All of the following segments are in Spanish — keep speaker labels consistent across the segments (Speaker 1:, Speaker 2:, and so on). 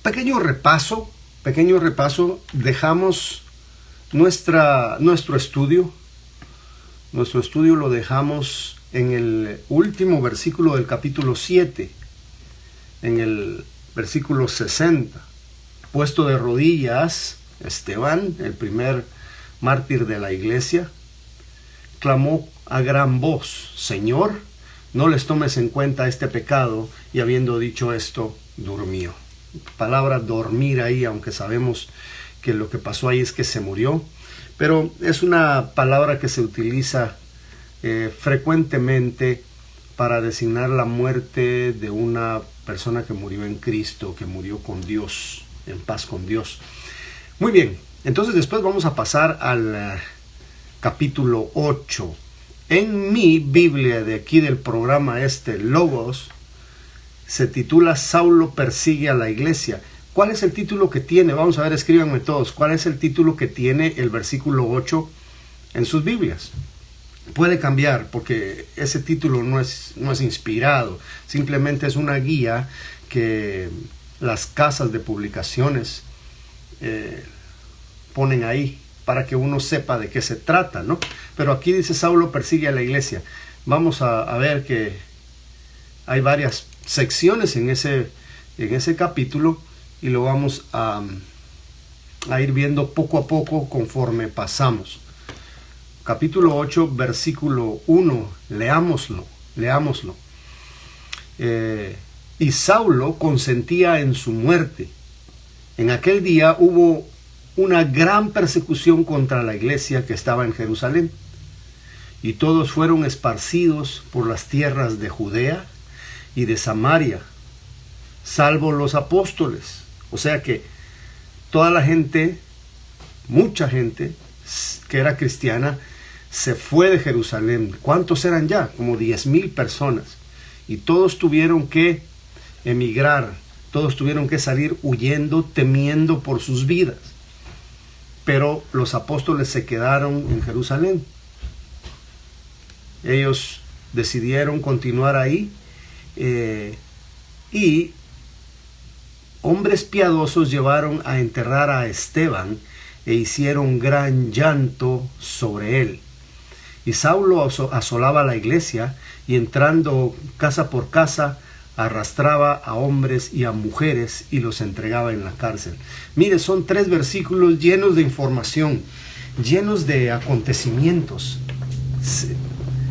Speaker 1: Pequeño repaso, dejamos nuestro estudio lo dejamos en el último versículo del capítulo 7, en el versículo 60. Puesto de rodillas, Esteban, el primer mártir de la iglesia, clamó a gran voz: Señor, no les tomes en cuenta este pecado, y habiendo dicho esto, durmió. Palabra dormir ahí, aunque sabemos que lo que pasó ahí es que se murió, pero es una palabra que se utiliza frecuentemente para designar la muerte de una persona que murió en Cristo, que murió con Dios, en paz con Dios. Muy bien, entonces después vamos a pasar al capítulo 8. En mi Biblia de aquí del programa Logos, se titula Saulo persigue a la iglesia. ¿Cuál es el título que tiene? Vamos a ver, escríbanme todos. ¿Cuál es el título que tiene el versículo 8 en sus Biblias? Puede cambiar porque ese título no es inspirado. Simplemente es una guía que las casas de publicaciones ponen ahí para que uno sepa de qué se trata, ¿no? Pero aquí dice Saulo persigue a la iglesia. Vamos a ver que hay varias secciones en ese capítulo y lo vamos a ir viendo poco a poco conforme pasamos. Capítulo 8, versículo 1, leámoslo. Y Saulo consentía en su muerte. En aquel día hubo una gran persecución contra la iglesia que estaba en Jerusalén, y todos fueron esparcidos por las tierras de Judea y de Samaria, salvo los apóstoles. O sea que toda la gente, mucha gente que era cristiana, se fue de Jerusalén. ¿Cuántos eran ya? Como 10,000 personas. Y todos tuvieron que emigrar, todos tuvieron que salir huyendo, temiendo por sus vidas. Pero los apóstoles se quedaron en Jerusalén. Ellos decidieron continuar ahí. Y hombres piadosos llevaron a enterrar a Esteban e hicieron gran llanto sobre él. Y Saulo asolaba la iglesia y entrando casa por casa arrastraba a hombres y a mujeres y los entregaba en la cárcel. Mire, son 3 versículos llenos de información, llenos de acontecimientos.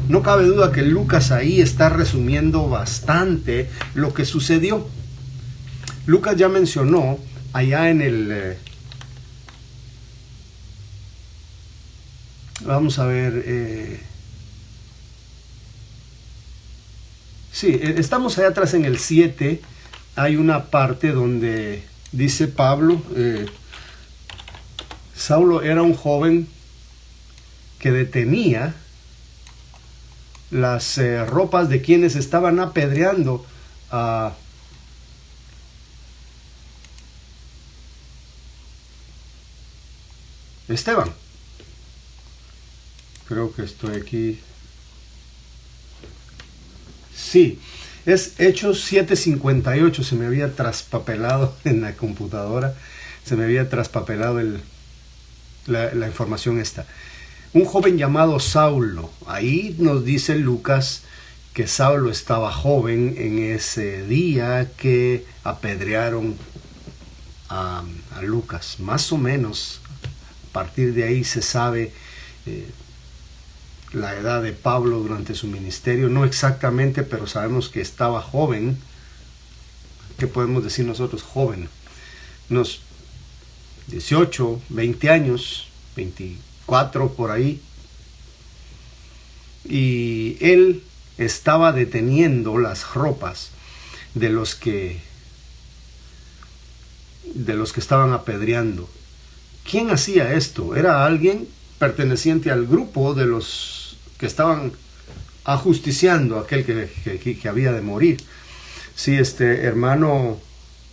Speaker 1: No cabe duda que Lucas ahí está resumiendo bastante lo que sucedió. Lucas ya mencionó allá en el... vamos a ver... sí, estamos allá atrás en el 7. Hay una parte donde dice Pablo, Saulo era un joven que detenía las ropas de quienes estaban apedreando a Esteban. Creo que estoy aquí. Sí, es Hechos 7:58. Se me había traspapelado en la computadora. Se me había traspapelado la información esta. Un joven llamado Saulo. Ahí nos dice Lucas que Saulo estaba joven en ese día que apedrearon a Lucas. Más o menos, a partir de ahí se sabe la edad de Pablo durante su ministerio. No exactamente, pero sabemos que estaba joven. ¿Qué podemos decir nosotros? Joven. Unos 18, 20 años, 24 por ahí. Y él estaba deteniendo las ropas de los que estaban apedreando. ¿Quién hacía esto? Era alguien perteneciente al grupo de los que estaban ajusticiando a aquel que había de morir. Sí, hermano,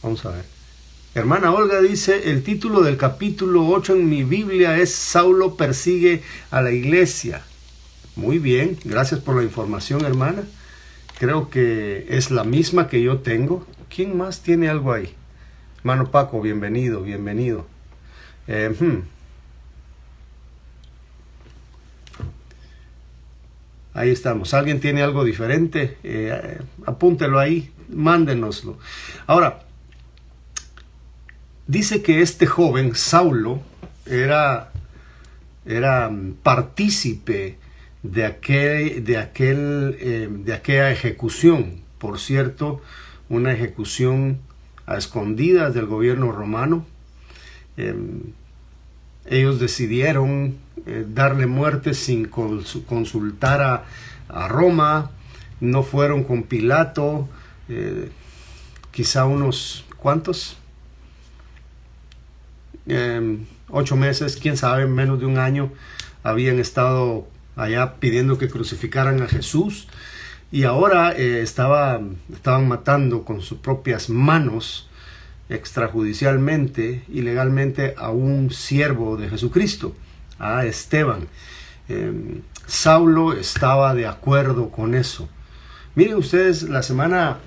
Speaker 1: vamos a ver. Hermana Olga dice, el título del capítulo 8 en mi Biblia es Saulo persigue a la iglesia. Muy bien, gracias por la información, hermana. Creo que es la misma que yo tengo. ¿Quién más tiene algo ahí? Hermano Paco, bienvenido, bienvenido. Ahí estamos. ¿Alguien tiene algo diferente? Apúntelo ahí, mándenoslo. Ahora, dice que este joven, Saulo, era partícipe de aquella ejecución. Por cierto, una ejecución a escondidas del gobierno romano. Ellos decidieron darle muerte sin consultar a Roma. No fueron con Pilato. Quizá unos, ¿cuántos? 8 meses, quién sabe, menos de un año habían estado allá pidiendo que crucificaran a Jesús, y ahora estaban matando con sus propias manos, extrajudicialmente, ilegalmente, a un siervo de Jesucristo, a Esteban. Saulo estaba de acuerdo con eso. Miren ustedes, la semana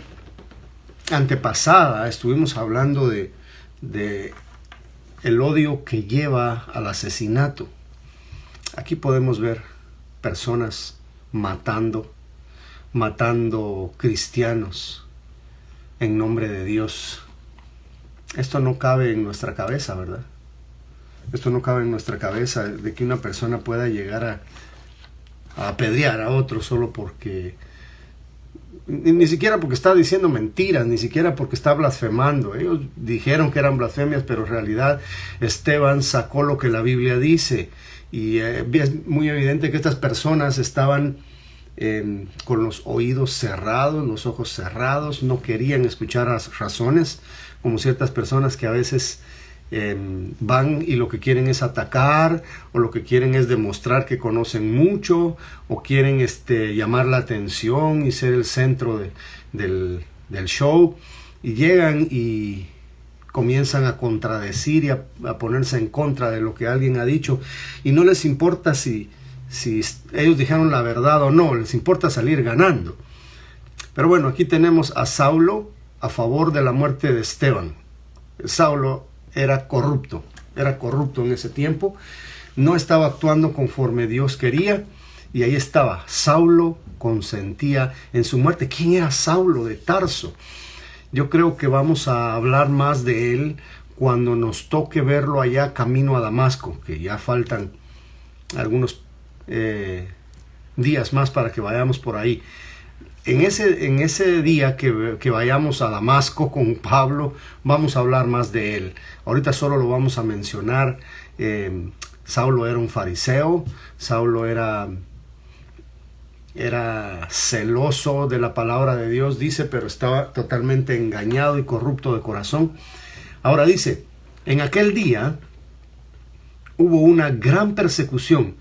Speaker 1: antepasada estuvimos hablando de el odio que lleva al asesinato. Aquí podemos ver personas matando cristianos en nombre de Dios. Esto no cabe en nuestra cabeza, ¿verdad? Esto no cabe en nuestra cabeza, de que una persona pueda llegar a apedrear a otro solo porque, ni siquiera porque está diciendo mentiras, ni siquiera porque está blasfemando. Ellos dijeron que eran blasfemias, pero en realidad Esteban sacó lo que la Biblia dice. Y es muy evidente que estas personas estaban con los oídos cerrados, los ojos cerrados, no querían escuchar las razones, como ciertas personas que a veces van y lo que quieren es atacar, o lo que quieren es demostrar que conocen mucho, o quieren llamar la atención y ser el centro del show, y llegan y comienzan a contradecir y a ponerse en contra de lo que alguien ha dicho, y no les importa si ellos dijeron la verdad o no, les importa salir ganando. Pero bueno, aquí tenemos a Saulo a favor de la muerte de Esteban. Saulo era corrupto en ese tiempo, no estaba actuando conforme Dios quería, y ahí estaba, Saulo consentía en su muerte. ¿Quién era Saulo de Tarso? Yo creo que vamos a hablar más de él cuando nos toque verlo allá camino a Damasco, que ya faltan algunos días más para que vayamos por ahí. En ese día que vayamos a Damasco con Pablo, vamos a hablar más de él. Ahorita solo lo vamos a mencionar. Saulo era un fariseo, Saulo era celoso de la palabra de Dios, dice, pero estaba totalmente engañado y corrupto de corazón. Ahora dice, en aquel día hubo una gran persecución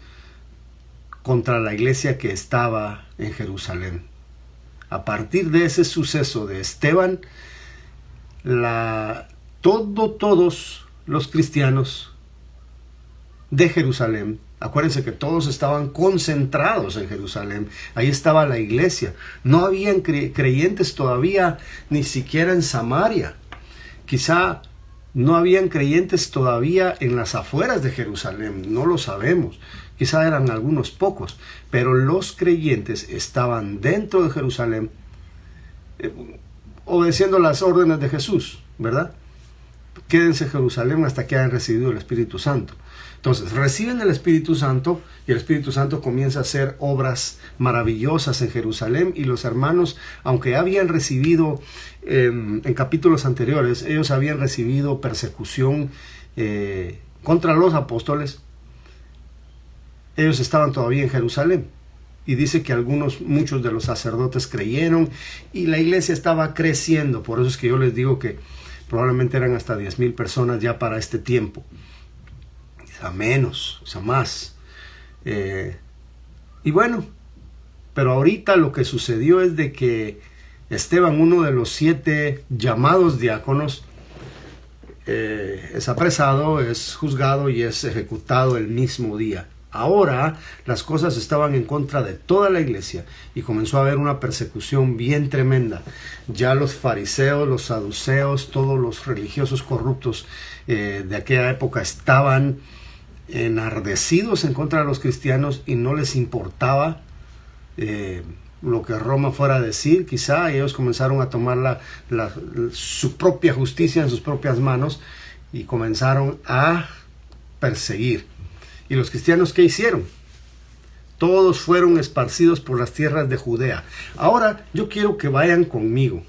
Speaker 1: contra la iglesia que estaba en Jerusalén. A partir de ese suceso de Esteban, todos los cristianos de Jerusalén, acuérdense que todos estaban concentrados en Jerusalén, ahí estaba la iglesia, no habían creyentes todavía ni siquiera en Samaria, quizá no habían creyentes todavía en las afueras de Jerusalén, no lo sabemos, quizá eran algunos pocos, pero los creyentes estaban dentro de Jerusalén, obedeciendo las órdenes de Jesús, ¿verdad? Quédense en Jerusalén hasta que hayan recibido el Espíritu Santo. Entonces, reciben el Espíritu Santo y el Espíritu Santo comienza a hacer obras maravillosas en Jerusalén, y los hermanos, aunque habían recibido, en capítulos anteriores, ellos habían recibido persecución contra los apóstoles, ellos estaban todavía en Jerusalén. Y dice que muchos de los sacerdotes creyeron y la iglesia estaba creciendo. Por eso es que yo les digo que probablemente eran hasta 10,000 personas ya para este tiempo. Quizá menos, quizá más. Y bueno, pero ahorita lo que sucedió es de que Esteban, uno de los 7 llamados diáconos, es apresado, es juzgado y es ejecutado el mismo día. Ahora las cosas estaban en contra de toda la iglesia y comenzó a haber una persecución bien tremenda. Ya los fariseos, los saduceos, todos los religiosos corruptos de aquella época estaban enardecidos en contra de los cristianos y no les importaba lo que Roma fuera a decir. Quizá ellos comenzaron a tomar su propia justicia en sus propias manos y comenzaron a perseguir. ¿Y los cristianos qué hicieron? Todos fueron esparcidos por las tierras de Judea. Ahora yo quiero que vayan conmigo.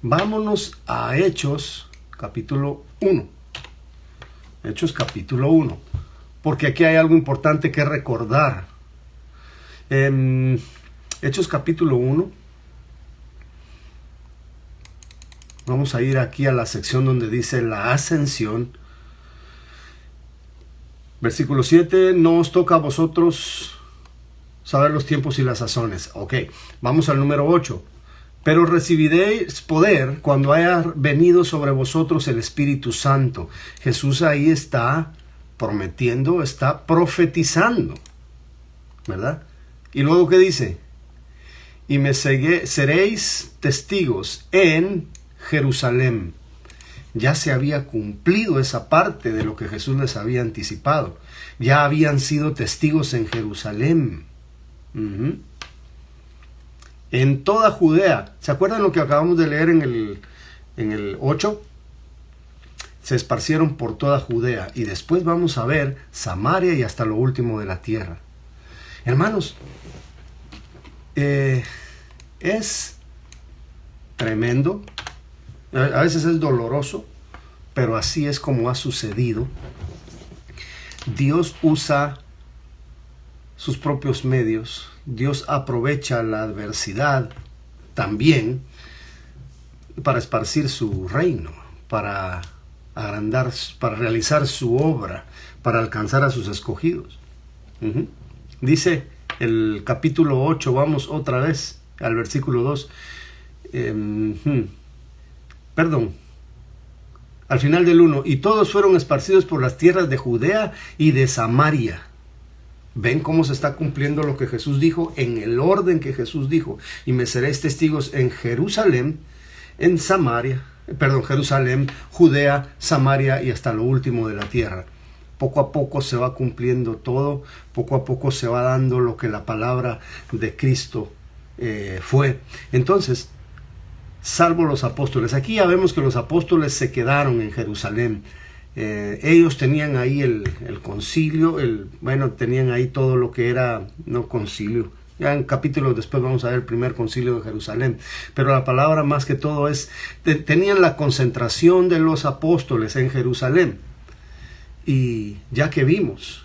Speaker 1: Vámonos a Hechos capítulo 1. Hechos capítulo 1. Porque aquí hay algo importante que recordar. Hechos capítulo 1. Vamos a ir aquí a la sección donde dice la ascensión. Versículo 7, no os toca a vosotros saber los tiempos y las sazones. Ok, vamos al número 8. Pero recibiréis poder cuando haya venido sobre vosotros el Espíritu Santo. Jesús ahí está prometiendo, está profetizando, ¿verdad? Y luego, ¿qué dice? Y me seréis testigos en Jerusalén. Ya se había cumplido esa parte de lo que Jesús les había anticipado. Ya habían sido testigos en Jerusalén. En toda Judea. ¿Se acuerdan lo que acabamos de leer en el 8? Se esparcieron por toda Judea. Y después vamos a ver Samaria y hasta lo último de la tierra. Hermanos, es tremendo. A veces es doloroso, pero así es como ha sucedido. Dios usa sus propios medios. Dios aprovecha la adversidad también para esparcir su reino, para agrandar, para realizar su obra, para alcanzar a sus escogidos. Dice el capítulo 8, vamos otra vez al versículo 2. Al final del 1, y todos fueron esparcidos por las tierras de Judea y de Samaria. ¿Ven cómo se está cumpliendo lo que Jesús dijo en el orden que Jesús dijo? Y me seréis testigos en Jerusalén, Jerusalén, Judea, Samaria y hasta lo último de la tierra. Poco a poco se va cumpliendo todo, poco a poco se va dando lo que la palabra de Cristo fue. Entonces, salvo los apóstoles. Aquí ya vemos que los apóstoles se quedaron en Jerusalén. Ellos tenían ahí el concilio, tenían ahí todo lo que era, no concilio. Ya en capítulos después vamos a ver el primer concilio de Jerusalén. Pero la palabra más que todo es, tenían la concentración de los apóstoles en Jerusalén. Y ya que vimos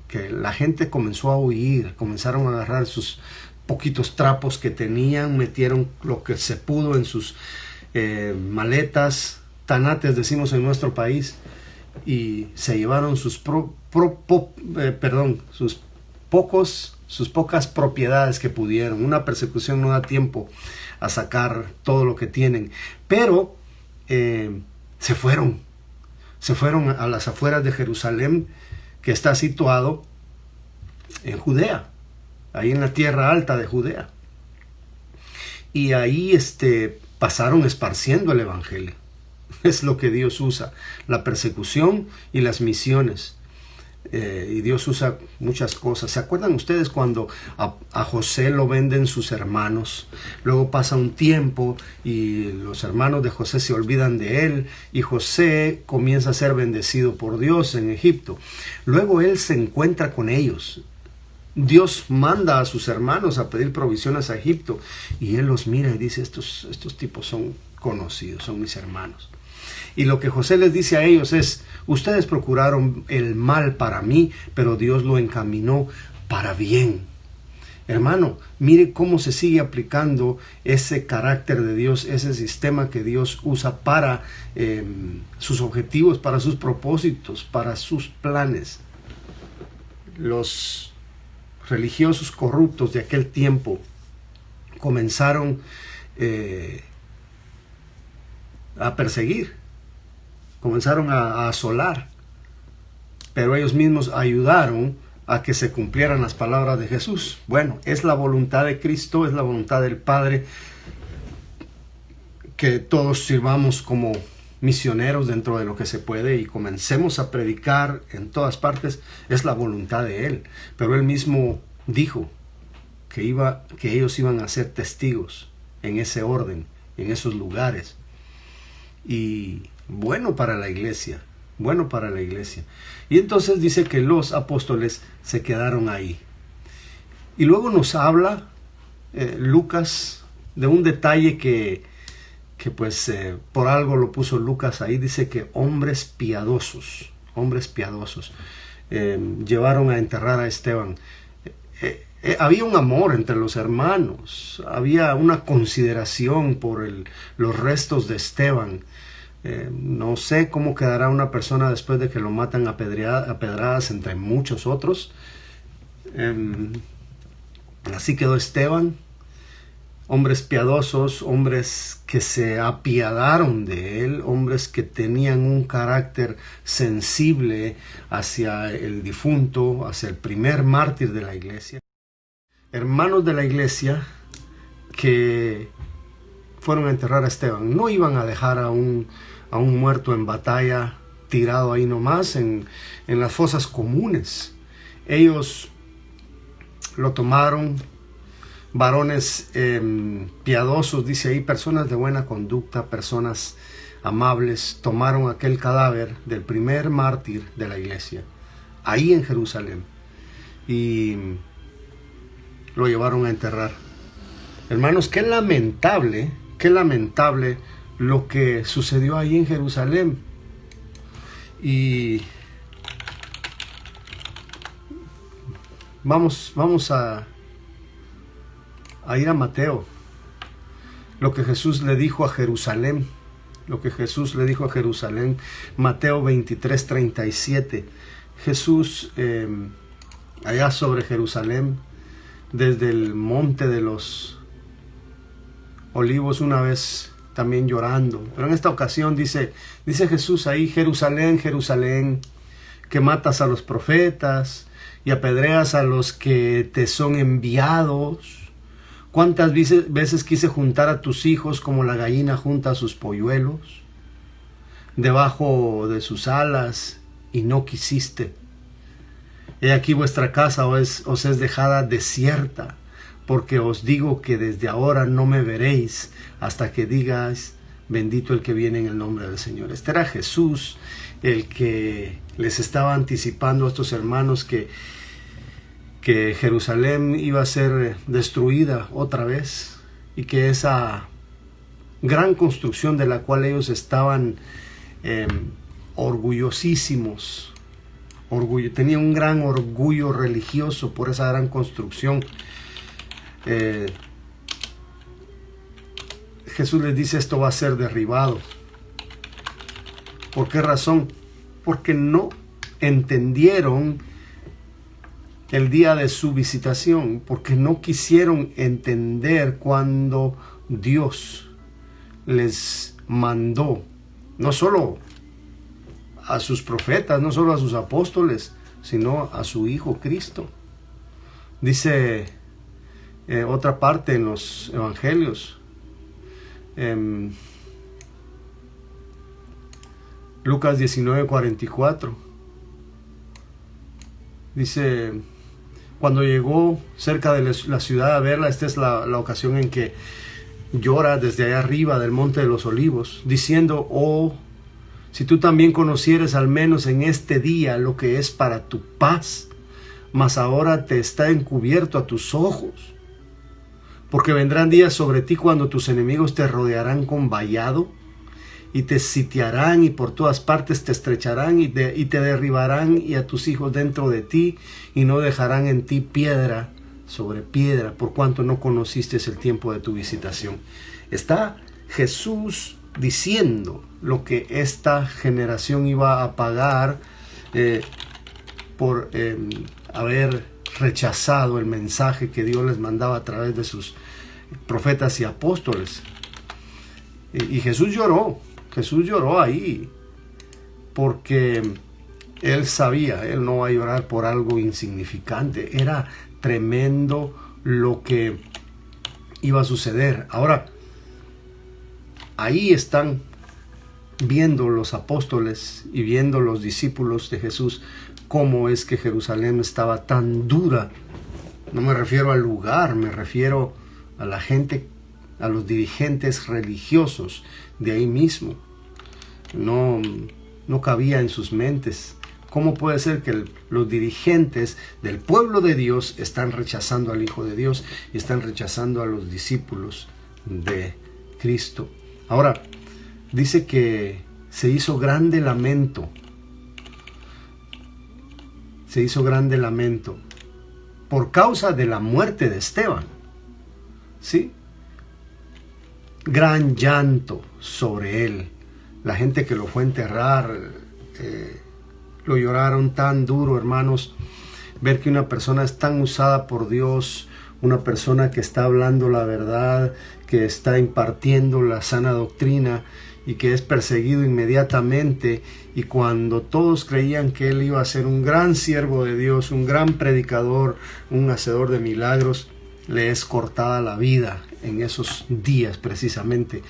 Speaker 1: que la gente comenzó a huir, comenzaron a agarrar sus poquitos trapos que tenían, metieron lo que se pudo en sus maletas, tanates decimos en nuestro país, y se llevaron sus pocas propiedades que pudieron. Una persecución no da tiempo a sacar todo lo que tienen, pero se fueron a las afueras de Jerusalén, que está situado en Judea, ahí en la tierra alta de Judea. Y ahí pasaron esparciendo el evangelio. Es lo que Dios usa, la persecución y las misiones. Y Dios usa muchas cosas. ¿Se acuerdan ustedes cuando a José lo venden sus hermanos? Luego pasa un tiempo y los hermanos de José se olvidan de él y José comienza a ser bendecido por Dios en Egipto. Luego él se encuentra con ellos. Dios manda a sus hermanos a pedir provisiones a Egipto y él los mira y dice, estos tipos son conocidos, son mis hermanos. Y lo que José les dice a ellos es, ustedes procuraron el mal para mí, pero Dios lo encaminó para bien. Hermano, mire cómo se sigue aplicando ese carácter de Dios, ese sistema que Dios usa para sus objetivos, para sus propósitos, para sus planes. Los religiosos corruptos de aquel tiempo comenzaron a perseguir, comenzaron a asolar, pero ellos mismos ayudaron a que se cumplieran las palabras de Jesús. Bueno, es la voluntad de Cristo, es la voluntad del Padre que todos sirvamos como misioneros dentro de lo que se puede y comencemos a predicar en todas partes. Es la voluntad de Él, pero Él mismo dijo que ellos iban a ser testigos en ese orden, en esos lugares. Y bueno para la iglesia, bueno para la iglesia. Y entonces dice que los apóstoles se quedaron ahí. Y luego nos habla Lucas de un detalle que pues por algo lo puso Lucas ahí. Dice que hombres piadosos llevaron a enterrar a Esteban. Había un amor entre los hermanos, había una consideración por los restos de Esteban. No sé cómo quedará una persona después de que lo matan a pedradas entre muchos otros. Así quedó Esteban. Hombres piadosos, hombres que se apiadaron de él, hombres que tenían un carácter sensible hacia el difunto, hacia el primer mártir de la iglesia. Hermanos de la iglesia que fueron a enterrar a Esteban. No iban a dejar a un muerto en batalla tirado ahí nomás en las fosas comunes. Ellos lo tomaron, varones piadosos, dice ahí, personas de buena conducta, personas amables, tomaron aquel cadáver del primer mártir de la iglesia, ahí en Jerusalén, y lo llevaron a enterrar. Hermanos, qué lamentable lo que sucedió ahí en Jerusalén. Y vamos a ir a Mateo. Lo que Jesús le dijo a Jerusalén. Mateo 23:37. Jesús allá sobre Jerusalén, desde el monte de los Olivos, una vez también llorando, pero en esta ocasión dice Jesús ahí: Jerusalén, Jerusalén, que matas a los profetas y apedreas a los que te son enviados. ¿Cuántas veces quise juntar a tus hijos como la gallina junta a sus polluelos debajo de sus alas, y no quisiste? He aquí vuestra casa os es dejada desierta, porque os digo que desde ahora no me veréis hasta que digáis: bendito el que viene en el nombre del Señor. Este era Jesús el que les estaba anticipando a estos hermanos que Jerusalén iba a ser destruida otra vez, y que esa gran construcción de la cual ellos estaban orgullosísimos, tenían un gran orgullo religioso por esa gran construcción. Jesús les dice: esto va a ser derribado. ¿Por qué razón? Porque no entendieron el día de su visitación, porque no quisieron entender cuando Dios les mandó, no solo a sus profetas, no solo a sus apóstoles, sino a su Hijo Cristo. Dice otra parte en los evangelios, Lucas 19:44, dice: cuando llegó cerca de la ciudad a verla, esta es la ocasión en que llora desde allá arriba del monte de los olivos, diciendo: oh, si tú también conocieres al menos en este día lo que es para tu paz, mas ahora te está encubierto a tus ojos. Porque vendrán días sobre ti cuando tus enemigos te rodearán con vallado, y te sitiarán, y por todas partes te estrecharán, y te derribarán, y a tus hijos dentro de ti, y no dejarán en ti piedra sobre piedra, por cuanto no conociste el tiempo de tu visitación. Está Jesús diciendo lo que esta generación iba a pagar por haber rechazado el mensaje que Dios les mandaba a través de sus profetas y apóstoles. Y Jesús lloró ahí, porque Él sabía, él no va a llorar por algo insignificante. Era tremendo lo que iba a suceder. Ahora, ahí están viendo los apóstoles y viendo los discípulos de Jesús cómo es que Jerusalén estaba tan dura. No me refiero al lugar, me refiero a la gente, a los dirigentes religiosos de ahí mismo. No cabía en sus mentes. ¿Cómo puede ser que los dirigentes del pueblo de Dios están rechazando al Hijo de Dios y están rechazando a los discípulos de Cristo? Ahora, dice que se hizo grande lamento. Se hizo grande lamento por causa de la muerte de Esteban. ¿Sí? Gran llanto sobre él. La gente que lo fue a enterrar, lo lloraron tan duro, hermanos. Ver que una persona es tan usada por Dios, una persona que está hablando la verdad, que está impartiendo la sana doctrina y que es perseguido inmediatamente, y cuando todos creían que él iba a ser un gran siervo de Dios, un gran predicador, un hacedor de milagros, le es cortada la vida en esos días precisamente.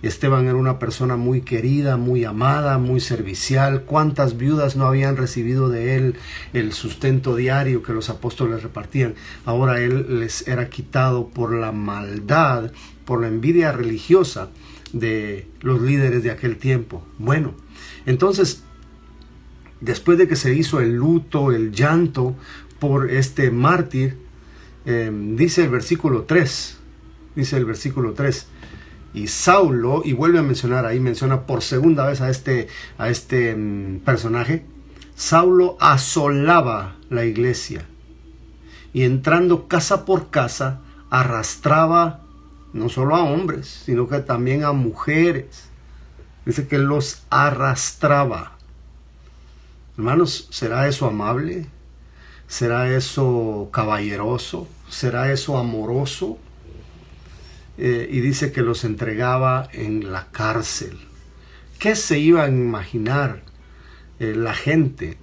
Speaker 1: Esteban era una persona muy querida, muy amada, muy servicial. ¿Cuántas viudas no habían recibido de él el sustento diario que los apóstoles repartían? Ahora él les era quitado por la maldad, por la envidia religiosa de los líderes de aquel tiempo. Bueno, entonces, después de que se hizo el luto, el llanto por este mártir, dice el versículo 3, y Saulo, y vuelve a mencionar ahí, menciona por segunda vez a este personaje. Saulo asolaba la iglesia y entrando casa por casa arrastraba no solo a hombres, sino que también a mujeres. Dice que los arrastraba. Hermanos, ¿será eso amable? ¿Será eso caballeroso? ¿Será eso amoroso? Y dice que los entregaba en la cárcel. ¿Qué se iba a imaginar la gente?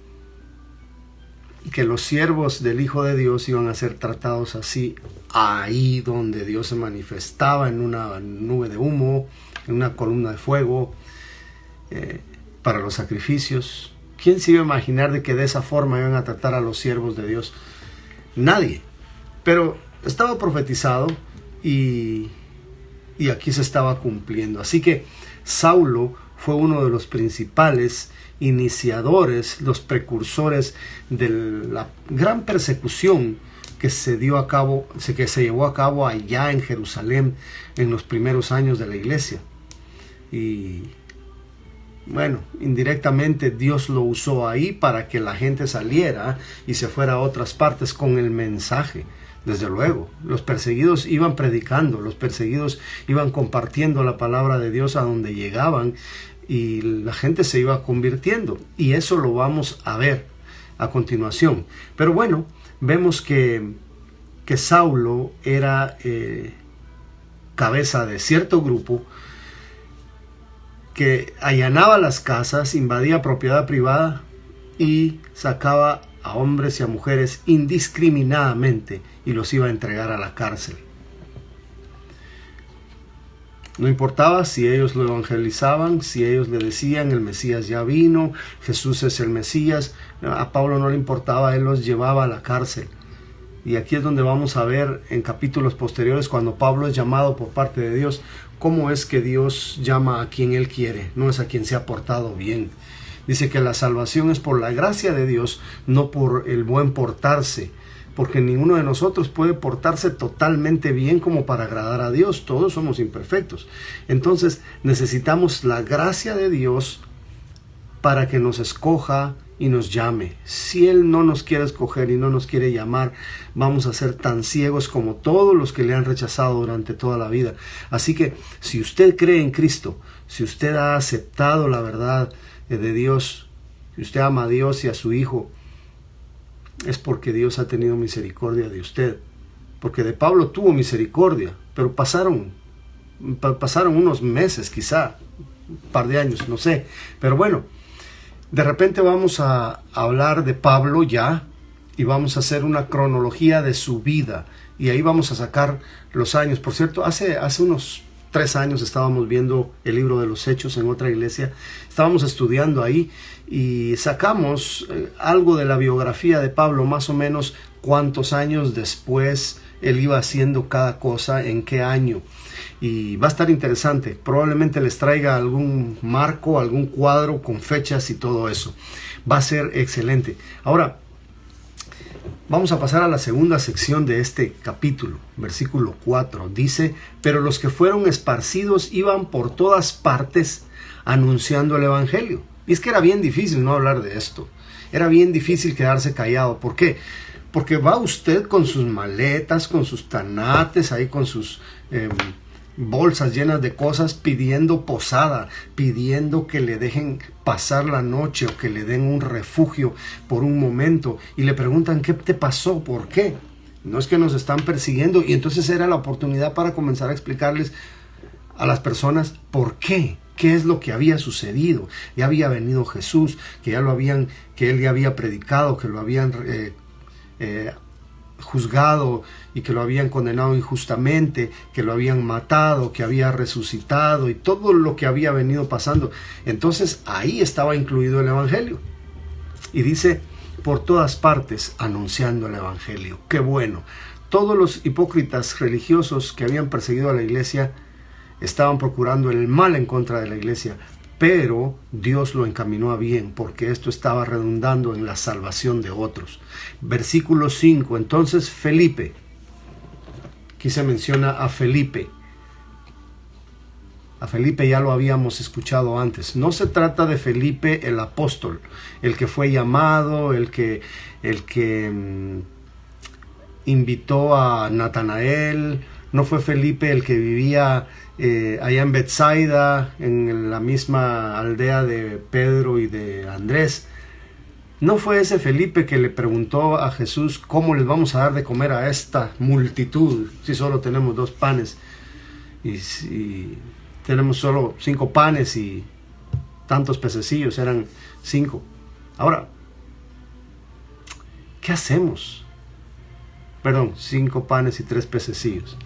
Speaker 1: Que los siervos del Hijo de Dios iban a ser tratados así, ahí donde Dios se manifestaba, en una nube de humo, en una columna de fuego, para los sacrificios. ¿Quién se iba a imaginar de que de esa forma iban a tratar a los siervos de Dios? Nadie. Pero estaba profetizado y aquí se estaba cumpliendo. Así que Saulo fue uno de los principales iniciadores, los precursores de la gran persecución que se llevó a cabo allá en Jerusalén en los primeros años de la iglesia. Y bueno, indirectamente Dios lo usó ahí para que la gente saliera y se fuera a otras partes con el mensaje. Desde luego, los perseguidos iban predicando, los perseguidos iban compartiendo la palabra de Dios a donde llegaban, y la gente se iba convirtiendo, y eso lo vamos a ver a continuación. Pero bueno, vemos que Saulo era cabeza de cierto grupo que allanaba las casas, invadía propiedad privada y sacaba a hombres y a mujeres indiscriminadamente y los iba a entregar a la cárcel. No importaba si ellos lo evangelizaban, si ellos le decían el Mesías ya vino, Jesús es el Mesías. A Pablo no le importaba, él los llevaba a la cárcel. Y aquí es donde vamos a ver en capítulos posteriores, cuando Pablo es llamado por parte de Dios, cómo es que Dios llama a quien Él quiere, no es a quien se ha portado bien. Dice que la salvación es por la gracia de Dios, no por el buen portarse, porque ninguno de nosotros puede portarse totalmente bien como para agradar a Dios. Todos somos imperfectos. Entonces necesitamos la gracia de Dios para que nos escoja y nos llame. Si Él no nos quiere escoger y no nos quiere llamar, vamos a ser tan ciegos como todos los que le han rechazado durante toda la vida. Así que si usted cree en Cristo, si usted ha aceptado la verdad de Dios, si usted ama a Dios y a su Hijo, es porque Dios ha tenido misericordia de usted. Porque de Pablo tuvo misericordia, pero pasaron unos meses, quizá un par de años, no sé. Pero bueno, De repente vamos a hablar de Pablo ya y vamos a hacer una cronología de su vida y ahí vamos a sacar los años. Por cierto, hace unos 3 años estábamos viendo el libro de los Hechos en otra iglesia, estábamos estudiando ahí y sacamos algo de la biografía de Pablo, más o menos cuántos años después él iba haciendo cada cosa, en qué año. Y va a estar interesante. Probablemente les traiga algún marco, algún cuadro con fechas y todo eso. Va a ser excelente. Ahora, vamos a pasar a la segunda sección de este capítulo. Versículo 4. Dice, pero los que fueron esparcidos iban por todas partes anunciando el evangelio. Y es que era bien difícil no hablar de esto. Era bien difícil quedarse callado. ¿Por qué? Porque va usted con sus maletas, con sus tanates, ahí con sus bolsas llenas de cosas, pidiendo posada, pidiendo que le dejen pasar la noche o que le den un refugio por un momento. Y le preguntan, ¿qué te pasó? ¿Por qué? No es que nos están persiguiendo. Y entonces era la oportunidad para comenzar a explicarles a las personas por qué. ¿Qué es lo que había sucedido? Ya había venido Jesús, que él ya había predicado, que lo habían juzgado y que lo habían condenado injustamente, que lo habían matado, que había resucitado y todo lo que había venido pasando. Entonces ahí estaba incluido el evangelio. Y dice, por todas partes anunciando el evangelio. ¡Qué bueno! Todos los hipócritas religiosos que habían perseguido a la iglesia estaban procurando el mal en contra de la iglesia, pero Dios lo encaminó a bien, porque esto estaba redundando en la salvación de otros. Versículo 5, entonces Felipe, aquí se menciona a Felipe. A Felipe ya lo habíamos escuchado antes. No se trata de Felipe el apóstol, el que fue llamado, el que invitó a Natanael. No fue Felipe el que vivía allá en Betsaida, en la misma aldea de Pedro y de Andrés. No fue ese Felipe que le preguntó a Jesús, ¿cómo les vamos a dar de comer a esta multitud si solo tenemos 2 panes? Y si tenemos solo 5 panes y tantos pececillos, eran 5. Ahora, ¿qué hacemos? Perdón, 5 panes y 3 pececillos.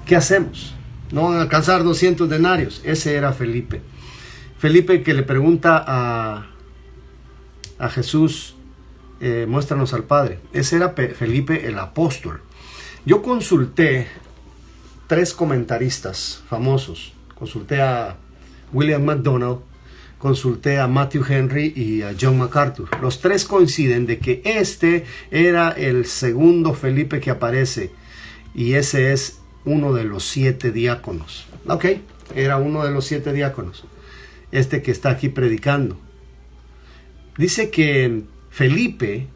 Speaker 1: ¿Qué hacemos? No van a alcanzar 200 denarios. Ese era Felipe. Felipe que le pregunta a Jesús, muéstranos al Padre. Ese era Felipe el apóstol. Yo consulté 3 comentaristas famosos. Consulté a William MacDonald, consulté a Matthew Henry y a John MacArthur. Los 3 coinciden de que este era el segundo Felipe que aparece y ese es uno de los 7 diáconos. Ok, era uno de los 7 diáconos. Este que está aquí predicando. Dice que Felipe,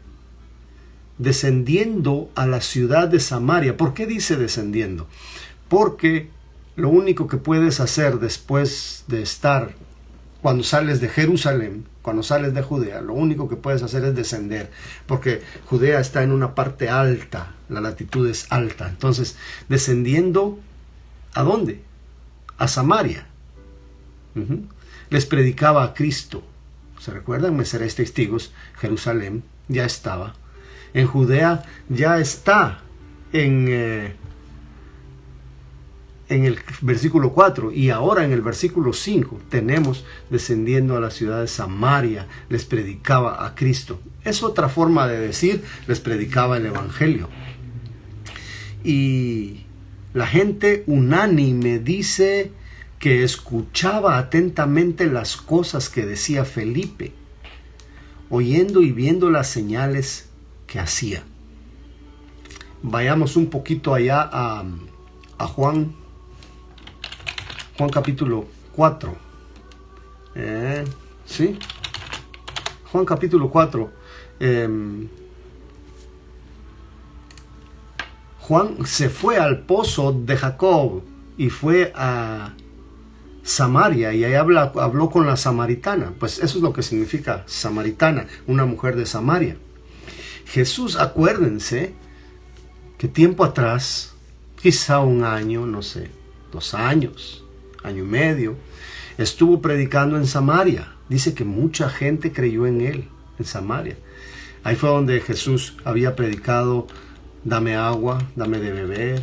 Speaker 1: descendiendo a la ciudad de Samaria. ¿Por qué dice descendiendo? Porque lo único que puedes hacer después de estar, cuando sales de Jerusalén, cuando sales de Judea, lo único que puedes hacer es descender, porque Judea está en una parte alta, la latitud es alta. Entonces, descendiendo, ¿a dónde? A Samaria. Les predicaba a Cristo. ¿Se recuerdan? Me seréis testigos. Jerusalén ya estaba. En Judea ya está en el versículo 4 y ahora en el versículo 5 tenemos descendiendo a la ciudad de Samaria, les predicaba a Cristo. Es otra forma de decir, les predicaba el evangelio. Y la gente unánime dice que escuchaba atentamente las cosas que decía Felipe, oyendo y viendo las señales que hacía. Vayamos un poquito allá a Juan capítulo 4. ¿Sí? Juan capítulo 4. Juan se fue al pozo de Jacob y fue a Samaria y ahí habló con la samaritana. Pues eso es lo que significa samaritana, una mujer de Samaria. Jesús, acuérdense que tiempo atrás, quizá 1 año, no sé, 2 años, año y medio, estuvo predicando en Samaria. dice que mucha gente creyó en él, en Samaria. Ahí fue donde Jesús había predicado: dame agua, dame de beber,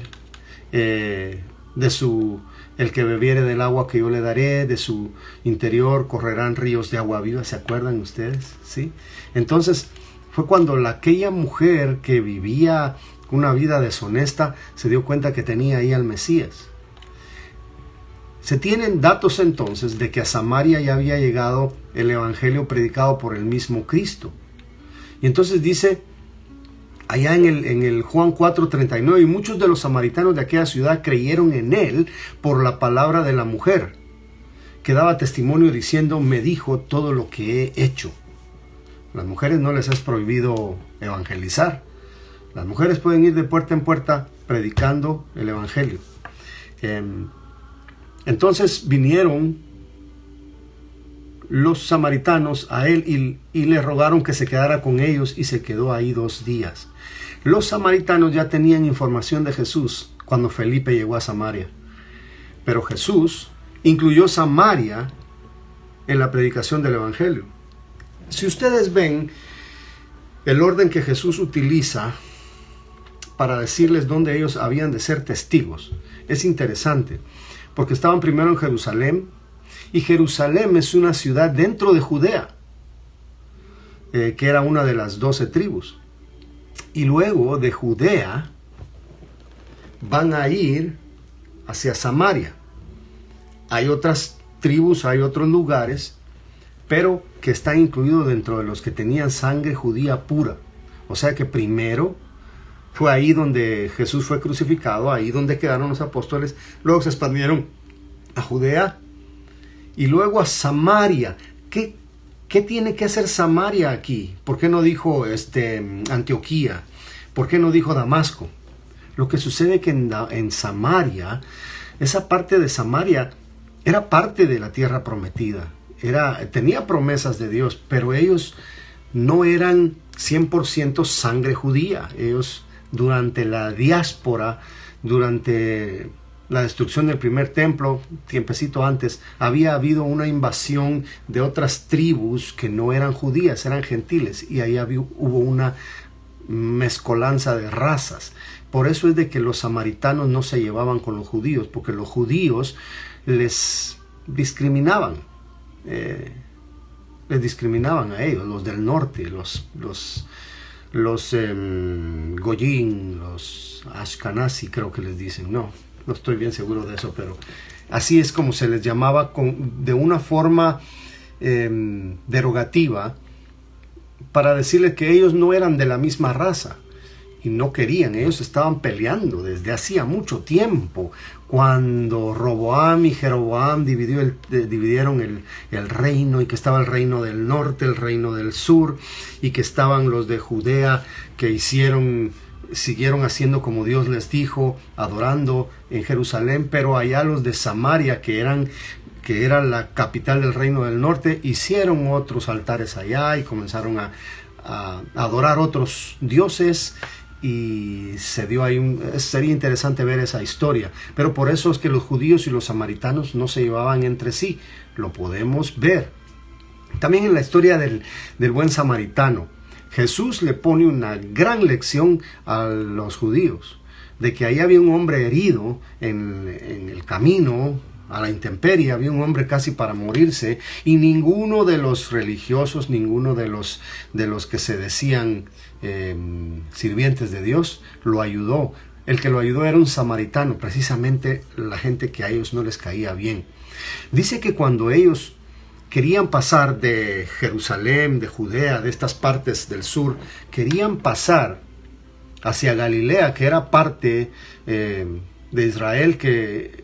Speaker 1: el que bebiere del agua que yo le daré, de su interior correrán ríos de agua viva. ¿Se acuerdan ustedes? ¿Sí? Entonces fue cuando aquella mujer que vivía una vida deshonesta se dio cuenta que tenía ahí al Mesías. Se tienen datos entonces de que a Samaria ya había llegado el evangelio predicado por el mismo Cristo. Y entonces dice allá en el Juan 4:39, y muchos de los samaritanos de aquella ciudad creyeron en él por la palabra de la mujer, que daba testimonio diciendo: me dijo todo lo que he hecho. Las mujeres no les es prohibido evangelizar. Las mujeres pueden ir de puerta en puerta predicando el evangelio. Entonces vinieron los samaritanos a él y le rogaron que se quedara con ellos, y se quedó ahí 2 días. Los samaritanos ya tenían información de Jesús cuando Felipe llegó a Samaria, pero Jesús incluyó Samaria en la predicación del evangelio. Si ustedes ven el orden que Jesús utiliza para decirles dónde ellos habían de ser testigos, es interesante, porque estaban primero en Jerusalén, y Jerusalén es una ciudad dentro de Judea, que era una de las 12 tribus. Y luego de Judea van a ir hacia Samaria. Hay otras tribus, hay otros lugares, pero que están incluidos dentro de los que tenían sangre judía pura. O sea que primero fue ahí donde Jesús fue crucificado, ahí donde quedaron los apóstoles. Luego se expandieron a Judea y luego a Samaria. ¿Qué tiene que hacer Samaria aquí? ¿Por qué no dijo Antioquía? ¿Por qué no dijo Damasco? Lo que sucede es que en Samaria, esa parte de Samaria era parte de la tierra prometida. Tenía promesas de Dios, pero ellos no eran 100% sangre judía. Ellos, durante la diáspora, durante la destrucción del primer templo, tiempecito antes, había habido una invasión de otras tribus que no eran judías, eran gentiles, y ahí hubo una mezcolanza de razas. Por eso es de que los samaritanos no se llevaban con los judíos, porque los judíos les discriminaban a ellos, los del norte, los Goyín, los Ashkenazi, creo que les dicen. No estoy bien seguro de eso, pero así es como se les llamaba, de una forma derogativa, para decirles que ellos no eran de la misma raza y no querían. Ellos estaban peleando desde hacía mucho tiempo, cuando Roboam y Jeroboam dividieron el reino, y que estaba el reino del norte, el reino del sur, y que estaban los de Judea que siguieron haciendo como Dios les dijo, adorando en Jerusalén, pero allá los de Samaria, que era la capital del reino del norte, hicieron otros altares allá y comenzaron a adorar otros dioses, y se dio ahí sería interesante ver esa historia. Pero por eso es que los judíos y los samaritanos no se llevaban entre sí. Lo podemos ver también en la historia del buen samaritano. Jesús le pone una gran lección a los judíos, de que ahí había un hombre herido en el camino a la intemperie, había un hombre casi para morirse, y ninguno de los religiosos, ninguno de los que se decían sirvientes de Dios lo ayudó. El que lo ayudó era un samaritano, precisamente la gente que a ellos no les caía bien. Dice que cuando ellos querían pasar de Jerusalén, de Judea, de estas partes del sur, querían pasar hacia Galilea, que era parte de Israel, que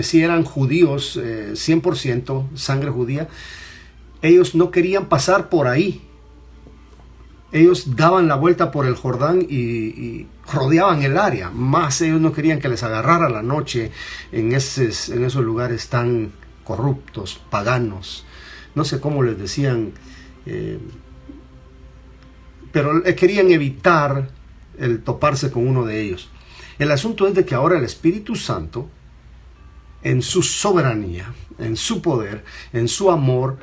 Speaker 1: sí eran judíos, 100% sangre judía. Ellos no querían pasar por ahí. Ellos daban la vuelta por el Jordán y rodeaban el área. Más ellos no querían que les agarrara la noche en esos lugares tan corruptos, paganos. No sé cómo les decían, pero querían evitar el toparse con uno de ellos. El asunto es de que ahora el Espíritu Santo, en su soberanía, en su poder, en su amor,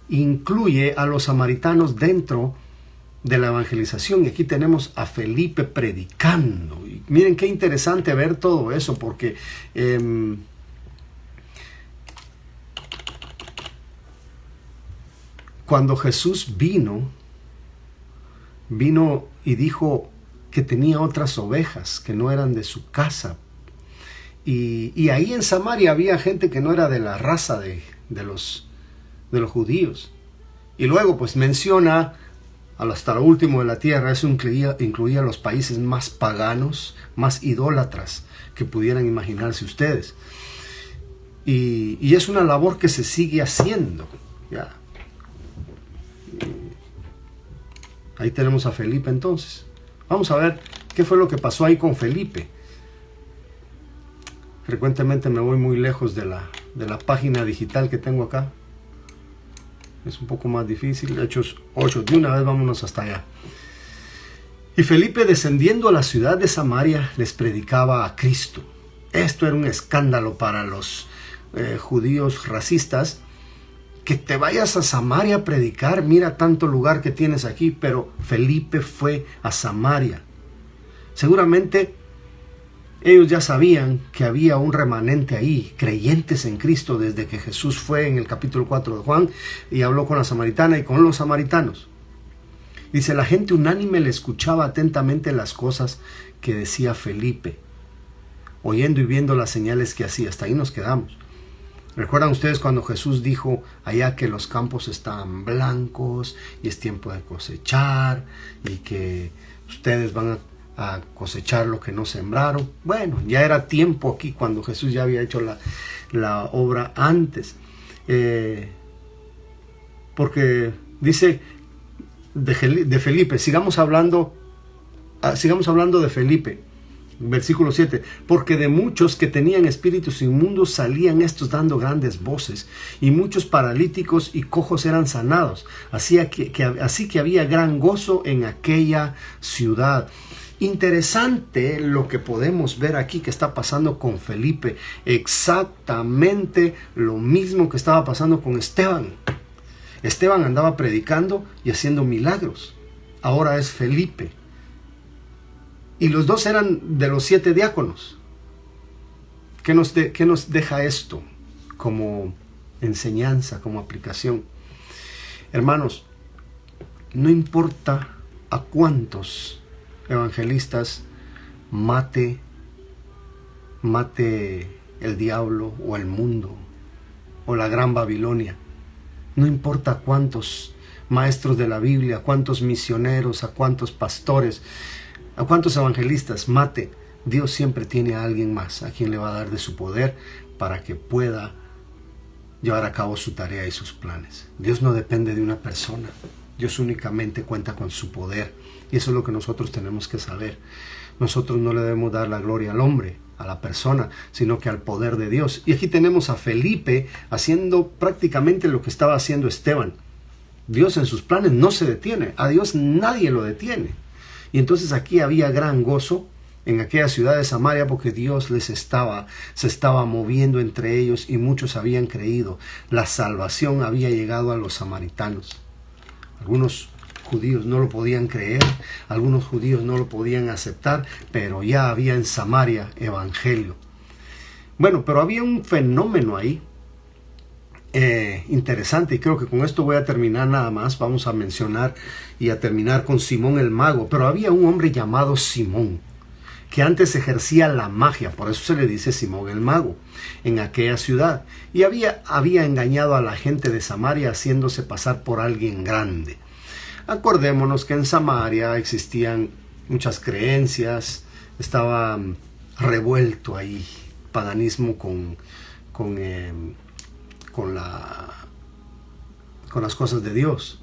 Speaker 1: incluye a los samaritanos dentro de la evangelización. Y aquí tenemos a Felipe predicando. Y miren qué interesante ver todo eso, porque cuando Jesús vino y dijo que tenía otras ovejas que no eran de su casa. Y ahí en Samaria había gente que no era de la raza de los judíos. Y luego pues menciona hasta lo último de la tierra. Eso incluía los países más paganos, más idólatras que pudieran imaginarse ustedes. Y es una labor que se sigue haciendo. Ya. Ahí tenemos a Felipe entonces. Vamos a ver qué fue lo que pasó ahí con Felipe. Frecuentemente me voy muy lejos de la página digital que tengo acá. Es un poco más difícil. Hechos 8, de una vez vámonos hasta allá. Y Felipe, descendiendo a la ciudad de Samaria, les predicaba a Cristo. Esto era un escándalo para los judíos racistas. Que te vayas a Samaria a predicar, mira tanto lugar que tienes aquí. Pero Felipe fue a Samaria. Seguramente ellos ya sabían que había un remanente ahí, creyentes en Cristo, desde que Jesús fue en el capítulo 4 de Juan y habló con la samaritana y con los samaritanos. Dice, la gente unánime le escuchaba atentamente las cosas que decía Felipe, oyendo y viendo las señales que hacía. Hasta ahí nos quedamos. ¿Recuerdan ustedes cuando Jesús dijo allá que los campos estaban blancos y es tiempo de cosechar y que ustedes van a cosechar lo que no sembraron? Bueno, ya era tiempo aquí cuando Jesús ya había hecho la obra antes. Porque dice de Felipe, sigamos hablando de Felipe. Versículo 7, porque de muchos que tenían espíritus inmundos salían estos dando grandes voces, y muchos paralíticos y cojos eran sanados. Así que había gran gozo en aquella ciudad. Interesante lo que podemos ver aquí que está pasando con Felipe. Exactamente lo mismo que estaba pasando con Esteban. Esteban andaba predicando y haciendo milagros. Ahora es Felipe. Y los dos eran de los 7 diáconos. ¿Qué nos deja esto como enseñanza, como aplicación? Hermanos, no importa a cuántos evangelistas mate el diablo o el mundo o la gran Babilonia. No importa a cuántos maestros de la Biblia, a cuántos misioneros, a cuántos pastores, a cuántos evangelistas mate, Dios siempre tiene a alguien más a quien le va a dar de su poder para que pueda llevar a cabo su tarea y sus planes. Dios no depende de una persona. Dios únicamente cuenta con su poder. Y eso es lo que nosotros tenemos que saber. Nosotros no le debemos dar la gloria al hombre, a la persona, sino que al poder de Dios. Y aquí tenemos a Felipe haciendo prácticamente lo que estaba haciendo Esteban. Dios en sus planes no se detiene. A Dios nadie lo detiene. Y entonces aquí había gran gozo en aquella ciudad de Samaria porque Dios se estaba moviendo entre ellos y muchos habían creído. La salvación había llegado a los samaritanos. Algunos judíos no lo podían creer, algunos judíos no lo podían aceptar, pero ya había en Samaria evangelio. Bueno, pero había un fenómeno ahí interesante, y creo que con esto voy a terminar nada más. Vamos a mencionar y a terminar con Simón el mago. Pero había un hombre llamado Simón que antes ejercía la magia, por eso se le dice Simón el mago, en aquella ciudad, y había engañado a la gente de Samaria haciéndose pasar por alguien grande. Acordémonos que en Samaria existían muchas creencias, estaba revuelto ahí paganismo con las cosas de Dios.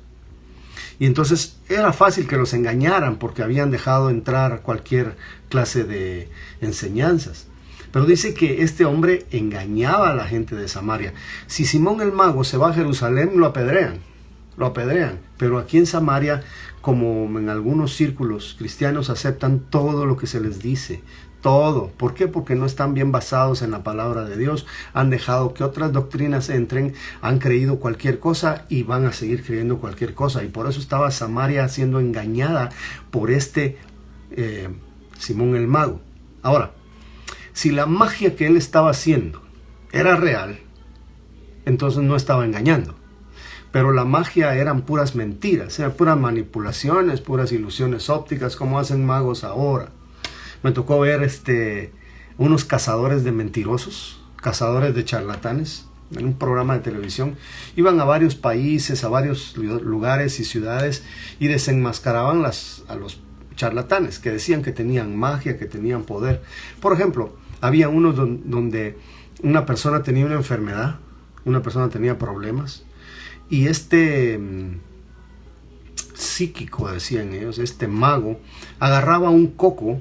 Speaker 1: Y entonces era fácil que los engañaran porque habían dejado entrar cualquier clase de enseñanzas. Pero dice que este hombre engañaba a la gente de Samaria. Si Simón el mago se va a Jerusalén, lo apedrean. Pero aquí en Samaria, como en algunos círculos cristianos, aceptan todo lo que se les dice, Todo. ¿Por qué? Porque no están bien basados en la palabra de Dios. Han dejado que otras doctrinas entren, han creído cualquier cosa y van a seguir creyendo cualquier cosa. Y por eso estaba Samaria siendo engañada por Simón el Mago. Ahora, si la magia que él estaba haciendo era real, entonces no estaba engañando. Pero la magia eran puras mentiras, eran puras manipulaciones, puras ilusiones ópticas, como hacen magos ahora. Me tocó ver unos cazadores de mentirosos, cazadores de charlatanes, en un programa de televisión. Iban a varios países, a varios lugares y ciudades y desenmascaraban a los charlatanes que decían que tenían magia, que tenían poder. Por ejemplo, había unos donde una persona tenía una enfermedad, una persona tenía problemas y psíquico, decían ellos, mago, agarraba un coco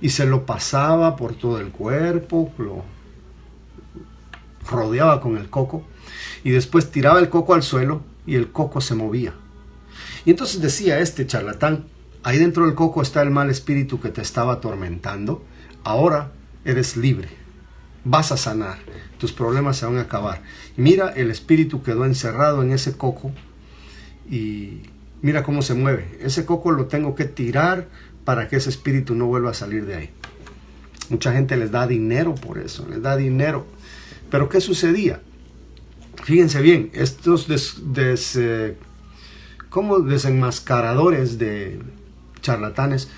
Speaker 1: y se lo pasaba por todo el cuerpo, lo rodeaba con el coco y después tiraba el coco al suelo y el coco se movía. Y entonces decía este charlatán: ahí dentro del coco está el mal espíritu que te estaba atormentando, ahora eres libre, vas a sanar, tus problemas se van a acabar. Mira, el espíritu quedó encerrado en ese coco y mira cómo se mueve. Ese coco lo tengo que tirar para que ese espíritu no vuelva a salir de ahí. Mucha gente les da dinero por eso, les da dinero. Pero ¿qué sucedía? Fíjense bien, estos como desenmascaradores de charlatanes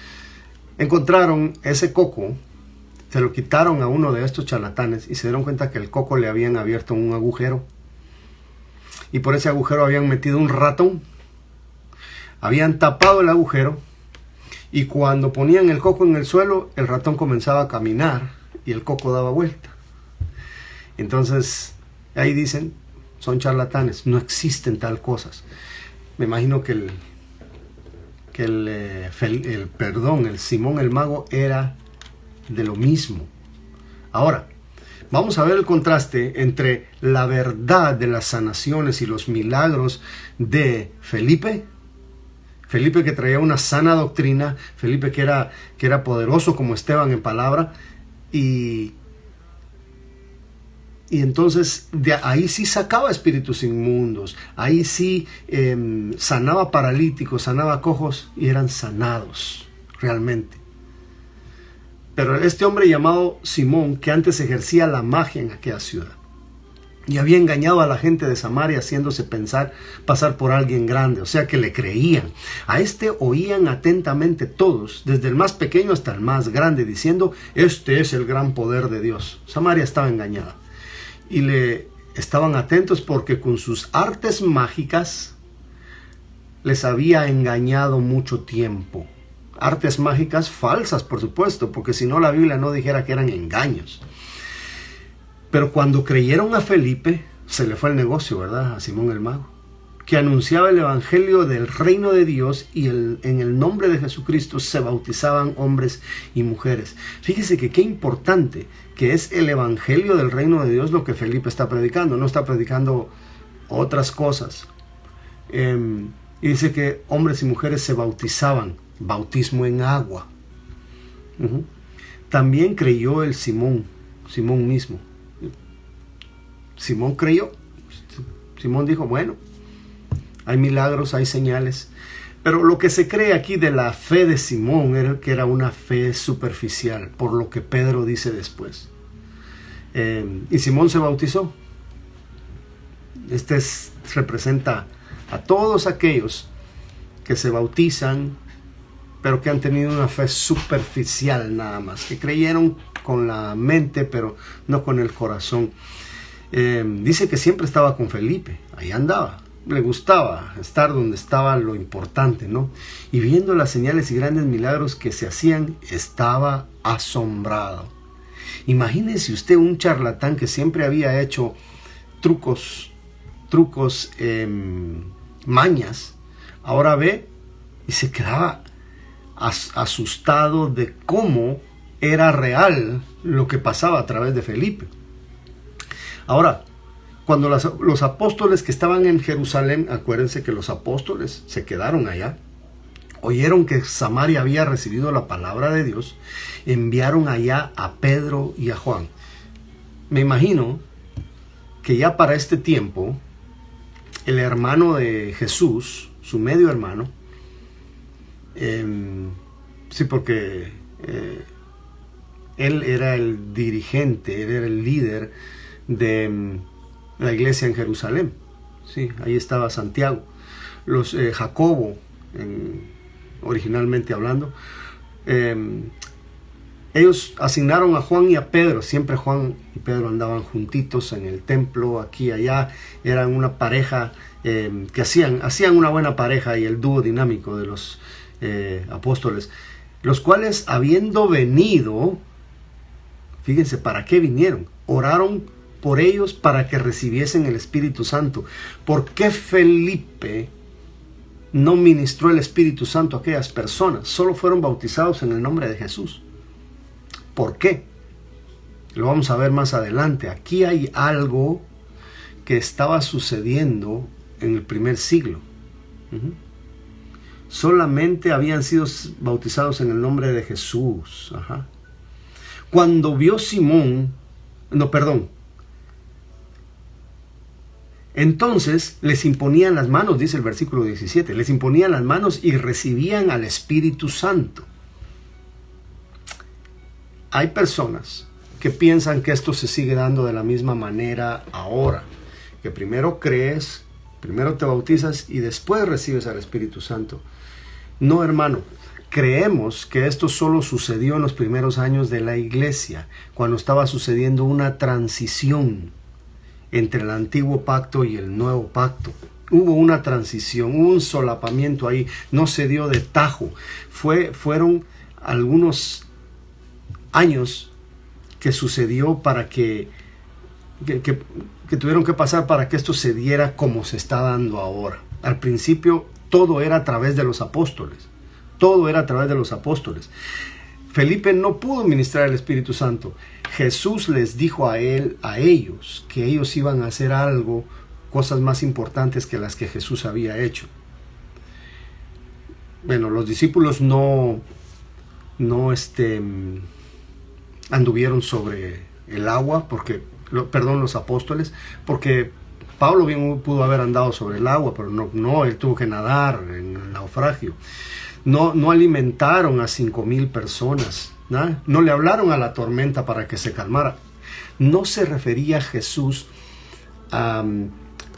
Speaker 1: encontraron ese coco, se lo quitaron a uno de estos charlatanes y se dieron cuenta que el coco le habían abierto un agujero. Y por ese agujero habían metido un ratón. Habían tapado el agujero. Y cuando ponían el coco en el suelo, el ratón comenzaba a caminar y el coco daba vuelta. Entonces, ahí dicen, son charlatanes, no existen tal cosas. Me imagino que el Simón el Mago era de lo mismo. Ahora, vamos a ver el contraste entre la verdad de las sanaciones y los milagros de Felipe. Felipe, que traía una sana doctrina, Felipe que era poderoso como Esteban en palabra, y entonces de ahí sí sacaba espíritus inmundos, ahí sí sanaba paralíticos, sanaba cojos y eran sanados realmente. Pero este hombre llamado Simón, que antes ejercía la magia en aquella ciudad y había engañado a la gente de Samaria haciéndose pasar por alguien grande, o sea que le creían. A oían atentamente todos, desde el más pequeño hasta el más grande, diciendo: este es el gran poder de Dios. Samaria estaba engañada y le estaban atentos porque con sus artes mágicas les había engañado mucho tiempo. Artes mágicas falsas, por supuesto, porque si no la Biblia no dijera que eran engaños. Pero cuando creyeron a Felipe, se le fue el negocio, ¿verdad? A Simón el Mago, que anunciaba el evangelio del reino de Dios y en el nombre de Jesucristo se bautizaban hombres y mujeres. Fíjese que qué importante que es el evangelio del reino de Dios lo que Felipe está predicando. No está predicando otras cosas. Y dice que hombres y mujeres se bautizaban, bautismo en agua. También creyó el Simón mismo. Simón creyó. Simón dijo: bueno, hay milagros, hay señales. Pero lo que se cree aquí de la fe de Simón era que era una fe superficial, por lo que Pedro dice después. Y Simón se bautizó. Representa a todos aquellos que se bautizan, pero que han tenido una fe superficial nada más, que creyeron con la mente, pero no con el corazón. Dice que siempre estaba con Felipe, ahí andaba, le gustaba estar donde estaba lo importante, ¿no? Y viendo las señales y grandes milagros que se hacían, estaba asombrado. Imagínese usted un charlatán que siempre había hecho trucos, mañas, ahora ve y se quedaba asustado de cómo era real lo que pasaba a través de Felipe. Ahora, cuando los apóstoles que estaban en Jerusalén, acuérdense que los apóstoles se quedaron allá, oyeron que Samaria había recibido la palabra de Dios, enviaron allá a Pedro y a Juan. Me imagino que ya para este tiempo, el hermano de Jesús, su medio hermano, sí, porque él era el dirigente, él era el líder de la iglesia en Jerusalén. Sí, ahí estaba Santiago. Los Jacobo, originalmente hablando, ellos asignaron a Juan y a Pedro. Siempre Juan y Pedro andaban juntitos en el templo, aquí y allá. Eran una pareja que hacían una buena pareja, y el dúo dinámico de los apóstoles, los cuales, habiendo venido, fíjense para qué vinieron, oraron por ellos para que recibiesen el Espíritu Santo. ¿Por qué Felipe no ministró el Espíritu Santo a aquellas personas? Solo fueron bautizados en el nombre de Jesús. ¿Por qué? Lo vamos a ver más adelante. Aquí hay algo que estaba sucediendo en el primer siglo. Solamente habían sido bautizados en el nombre de Jesús. Cuando vio Simón, entonces les imponían las manos, dice el versículo 17, les imponían las manos y recibían al Espíritu Santo. Hay personas que piensan que esto se sigue dando de la misma manera ahora, que primero crees, primero te bautizas y después recibes al Espíritu Santo. No, hermano, creemos que esto solo sucedió en los primeros años de la iglesia, cuando estaba sucediendo una transición entre el antiguo pacto y el nuevo pacto. Hubo una transición, hubo un solapamiento ahí, no se dio de tajo. Fueron algunos años que sucedió para que tuvieron que pasar para que esto se diera como se está dando ahora. Al principio todo era a través de los apóstoles. Todo era a través de los apóstoles. Felipe no pudo ministrar el Espíritu Santo. Jesús les dijo a ellos, que ellos iban a hacer algo, cosas más importantes que las que Jesús había hecho. Bueno, los discípulos no anduvieron sobre el agua, los apóstoles, porque Pablo bien pudo haber andado sobre el agua, pero no, él tuvo que nadar en el naufragio. No alimentaron a 5,000 personas, ¿no? No le hablaron a la tormenta para que se calmara. No se refería Jesús a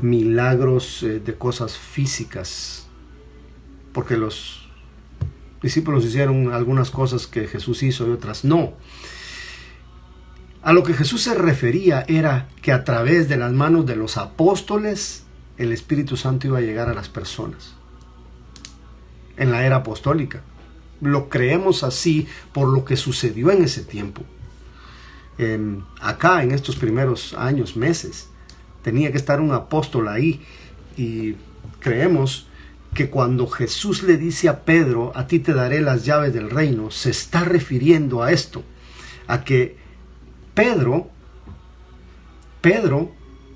Speaker 1: milagros de cosas físicas, porque los discípulos hicieron algunas cosas que Jesús hizo y otras no. A lo que Jesús se refería era que a través de las manos de los apóstoles el Espíritu Santo iba a llegar a las personas. En la era apostólica. Lo creemos así por lo que sucedió en ese tiempo. Acá, en estos primeros años, meses, tenía que estar un apóstol ahí. Y creemos que cuando Jesús le dice a Pedro, a ti te daré las llaves del reino, se está refiriendo a esto. A que Pedro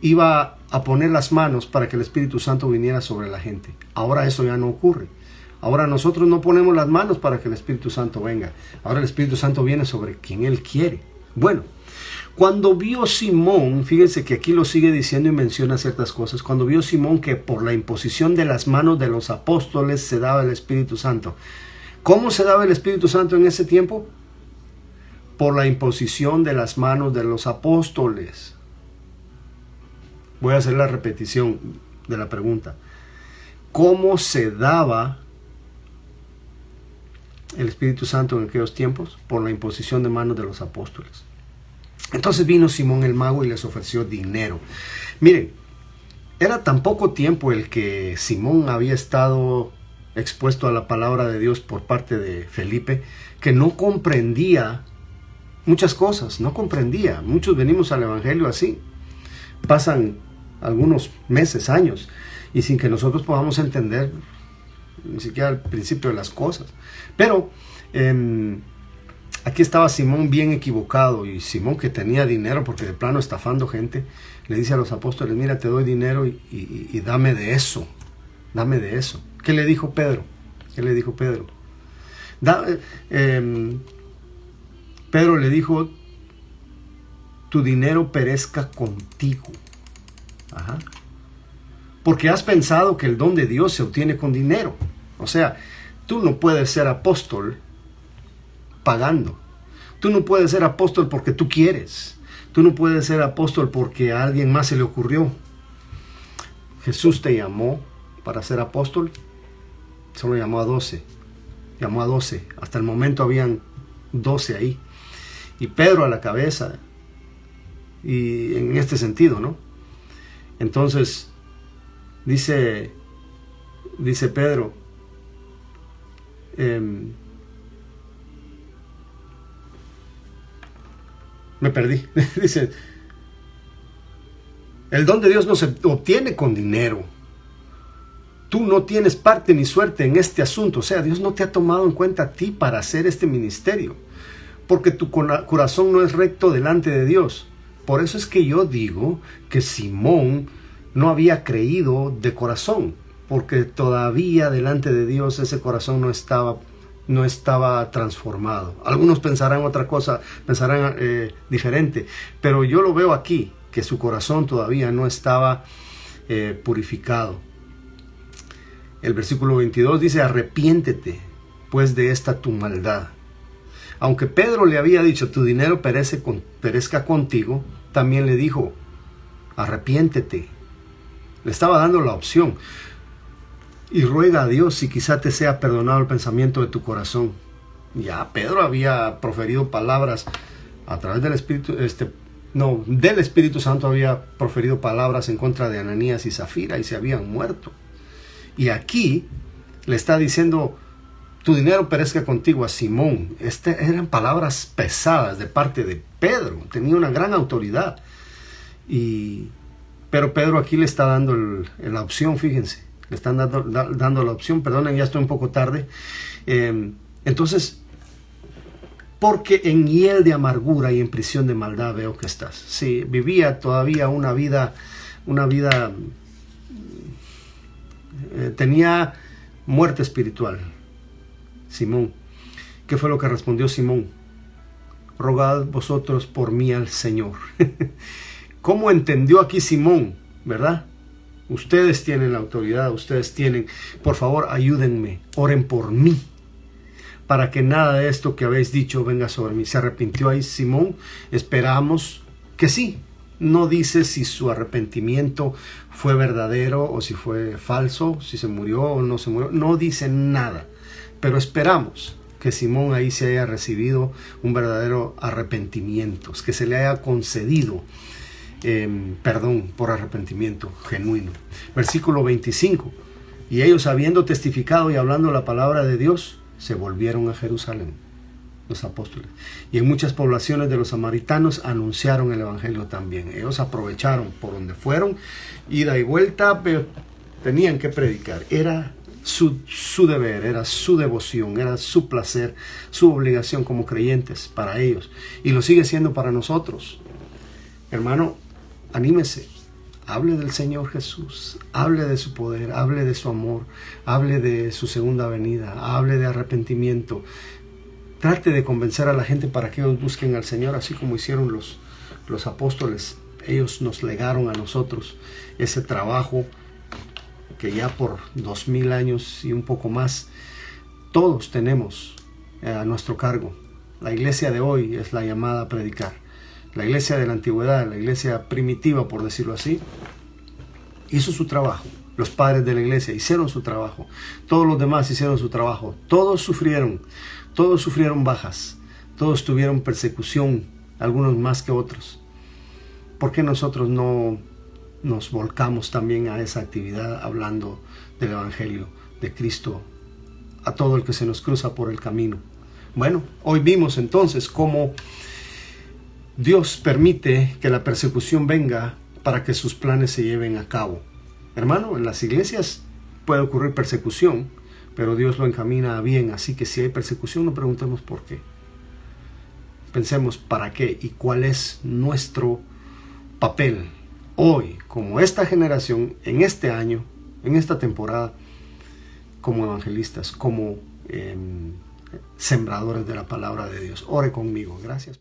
Speaker 1: iba a poner las manos para que el Espíritu Santo viniera sobre la gente. Ahora eso ya no ocurre. Ahora nosotros no ponemos las manos para que el Espíritu Santo venga. Ahora el Espíritu Santo viene sobre quien Él quiere. Bueno, cuando vio Simón, fíjense que aquí lo sigue diciendo y menciona ciertas cosas. Cuando vio Simón que por la imposición de las manos de los apóstoles se daba el Espíritu Santo. ¿Cómo se daba el Espíritu Santo en ese tiempo? Por la imposición de las manos de los apóstoles. Voy a hacer la repetición de la pregunta. ¿Cómo se daba el Espíritu Santo en aquellos tiempos? Por la imposición de manos de los apóstoles. Entonces vino Simón el mago y les ofreció dinero. Miren, era tan poco tiempo el que Simón había estado expuesto a la palabra de Dios por parte de Felipe, que no comprendía muchas cosas, no comprendía. Muchos venimos al Evangelio así. Pasan algunos meses, años, y sin que nosotros podamos entender ni siquiera el principio de las cosas. Pero aquí estaba Simón bien equivocado, y Simón, que tenía dinero porque de plano estafando gente, le dice a los apóstoles, mira, te doy dinero y dame de eso, dame de eso. ¿Qué le dijo Pedro? ¿Qué le dijo Pedro? Pedro le dijo, tu dinero perezca contigo. Ajá. Porque has pensado que el don de Dios se obtiene con dinero. O sea, tú no puedes ser apóstol pagando. Tú no puedes ser apóstol porque tú quieres. Tú no puedes ser apóstol porque a alguien más se le ocurrió. Jesús te llamó para ser apóstol. Solo llamó a 12. Llamó a 12. Hasta el momento habían 12 ahí. Y Pedro a la cabeza. Y en este sentido, ¿no? Entonces, dice Pedro, me perdí. Dice, el don de Dios no se obtiene con dinero. Tú no tienes parte ni suerte en este asunto. O sea, Dios no te ha tomado en cuenta a ti para hacer este ministerio. Porque tu corazón no es recto delante de Dios. Por eso es que yo digo que Simón no había creído de corazón. Porque todavía delante de Dios ese corazón no estaba transformado. Algunos pensarán otra cosa, pensarán diferente. Pero yo lo veo aquí, que su corazón todavía no estaba purificado. El versículo 22 dice, arrepiéntete pues de esta tu maldad. Aunque Pedro le había dicho, tu dinero perezca contigo, también le dijo, arrepiéntete. Le estaba dando la opción. Y ruega a Dios si quizá te sea perdonado el pensamiento de tu corazón. Ya Pedro había proferido palabras a través del Espíritu, del Espíritu Santo había proferido palabras en contra de Ananías y Zafira y se habían muerto. Y aquí le está diciendo, tu dinero perezca contigo a Simón. Eran palabras pesadas de parte de Pedro. Tenía una gran autoridad. Pero Pedro aquí le está dando la opción, fíjense. Le están dando la opción. Perdonen, ya estoy un poco tarde. Entonces, porque en hiel de amargura y en prisión de maldad veo que estás. Sí, vivía todavía una vida tenía muerte espiritual. Simón. ¿Qué fue lo que respondió Simón? Rogad vosotros por mí al Señor. ¿Cómo entendió aquí Simón? ¿Verdad? Ustedes tienen la autoridad, ustedes tienen. Por favor, ayúdenme, oren por mí, para que nada de esto que habéis dicho venga sobre mí. ¿Se arrepintió ahí Simón? Esperamos que sí. No dice si su arrepentimiento fue verdadero o si fue falso, si se murió o no se murió. No dice nada. Pero esperamos que Simón ahí se haya recibido un verdadero arrepentimiento, que se le haya concedido perdón por arrepentimiento genuino. Versículo 25. Y ellos, habiendo testificado y hablando la palabra de Dios, se volvieron a Jerusalén, los apóstoles. Y en muchas poblaciones de los samaritanos anunciaron el evangelio también. Ellos aprovecharon por donde fueron, ida y vuelta, pero tenían que predicar. Era su deber, era su devoción, era su placer, su obligación como creyentes para ellos. Y lo sigue siendo para nosotros. Hermano, anímese. Hable del Señor Jesús, hable de su poder, hable de su amor, hable de su segunda venida, hable de arrepentimiento. Trate de convencer a la gente para que ellos busquen al Señor, así como hicieron los apóstoles. Ellos nos legaron a nosotros ese trabajo que ya por 2000 años y un poco más, todos tenemos a nuestro cargo. La iglesia de hoy es la llamada a predicar. La iglesia de la antigüedad, la iglesia primitiva, por decirlo así, hizo su trabajo. Los padres de la iglesia hicieron su trabajo. Todos los demás hicieron su trabajo. Todos sufrieron bajas. Todos tuvieron persecución, algunos más que otros. ¿Por qué nosotros no nos volcamos también a esa actividad hablando del evangelio de Cristo a todo el que se nos cruza por el camino? Bueno, hoy vimos entonces cómo Dios permite que la persecución venga para que sus planes se lleven a cabo. Hermano, en las iglesias puede ocurrir persecución, pero Dios lo encamina a bien. Así que si hay persecución, no preguntemos por qué. Pensemos para qué y cuál es nuestro papel hoy, como esta generación, en este año, en esta temporada. como evangelistas, como sembradores de la palabra de Dios. Ore conmigo. Gracias.